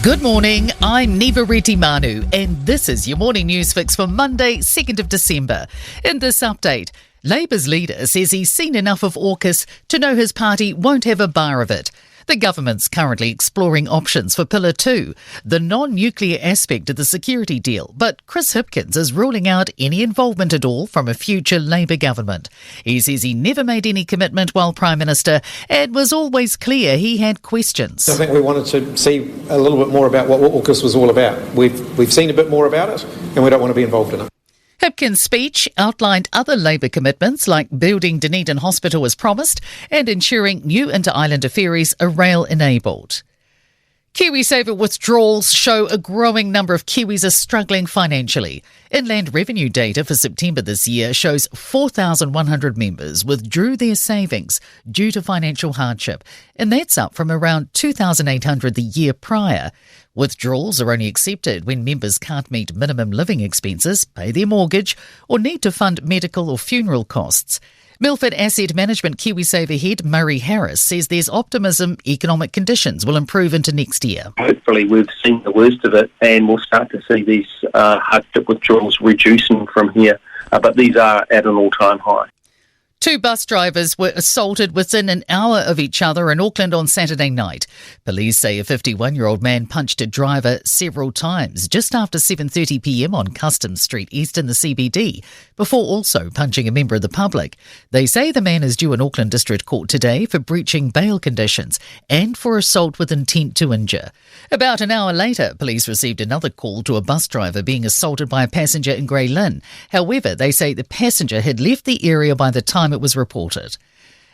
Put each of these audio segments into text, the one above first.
Good morning, I'm Nivareti Manu, and this is your morning news fix for Monday, 2nd of December. In this update, Labour's leader says he's seen enough of AUKUS to know his party won't have a bar of it. The government's currently exploring options for Pillar 2, the non-nuclear aspect of the security deal, but Chris Hipkins is ruling out any involvement at all from a future Labour government. He says he never made any commitment while Prime Minister and was always clear he had questions. I think we wanted to see a little bit more about what AUKUS was all about. We've seen a bit more about it and we don't want to be involved in it. Hipkins' speech outlined other Labour commitments like building Dunedin Hospital as promised and ensuring new inter-islander ferries are rail-enabled. KiwiSaver withdrawals show a growing number of Kiwis are struggling financially. Inland revenue data for September this year shows 4,100 members withdrew their savings due to financial hardship, and that's up from around 2,800 the year prior. Withdrawals are only accepted when members can't meet minimum living expenses, pay their mortgage, or need to fund medical or funeral costs. Milford Asset Management KiwiSaver head Murray Harris says there's optimism economic conditions will improve into next year. Hopefully we've seen the worst of it and we'll start to see these hardship withdrawals reducing from here, but these are at an all-time high. Two bus drivers were assaulted within an hour of each other in Auckland on Saturday night. Police say a 51-year-old man punched a driver several times just after 7:30pm on Customs Street East in the CBD, before also punching a member of the public. They say the man is due in Auckland District Court today for breaching bail conditions and for assault with intent to injure. About an hour later, police received another call to a bus driver being assaulted by a passenger in Grey Lynn. However, they say the passenger had left the area by the time it was reported.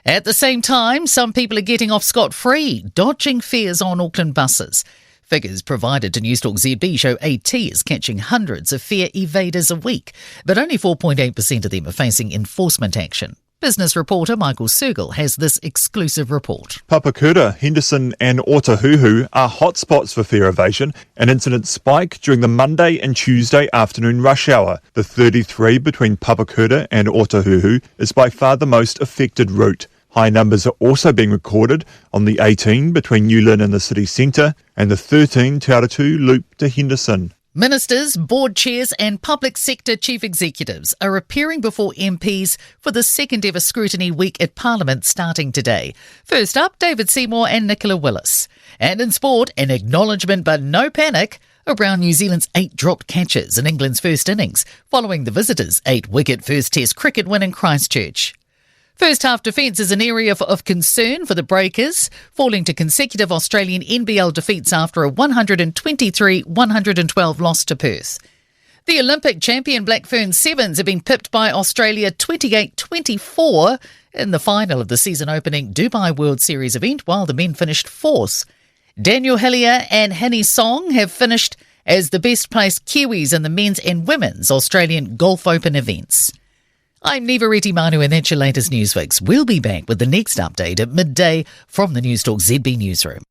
At the same time, some people are getting off scot-free, dodging fares on Auckland buses. Figures provided to Newstalk ZB show AT is catching hundreds of fare evaders a week, but only 4.8% of them are facing enforcement action. Business reporter Michael Sergel has this exclusive report. Papakura, Henderson and Otahuhu are hotspots for fare evasion. An incident spike during the Monday and Tuesday afternoon rush hour. The 33 between Papakura and Otahuhu is by far the most affected route. High numbers are also being recorded on the 18 between New Lynn and the city centre and the 13 Te Aratu loop to Henderson. Ministers, board chairs and public sector chief executives are appearing before MPs for the second ever scrutiny week at Parliament starting today. First up, David Seymour and Nicola Willis. And in sport, an acknowledgement but no panic around New Zealand's 8 dropped catches in England's first innings, following the visitors' 8-wicket first Test cricket win in Christchurch. First half defence is an area of concern for the Breakers, falling to consecutive Australian NBL defeats after a 123-112 loss to Perth. The Olympic champion Black Ferns Sevens have been pipped by Australia 28-24 in the final of the season-opening Dubai World Series event, while the men finished fourth. Daniel Hillier and Hanny Song have finished as the best-placed Kiwis in the men's and women's Australian Golf Open events. I'm Nivareti Manu and that's your latest news fix. We'll be back with the next update at midday from the Newstalk ZB newsroom.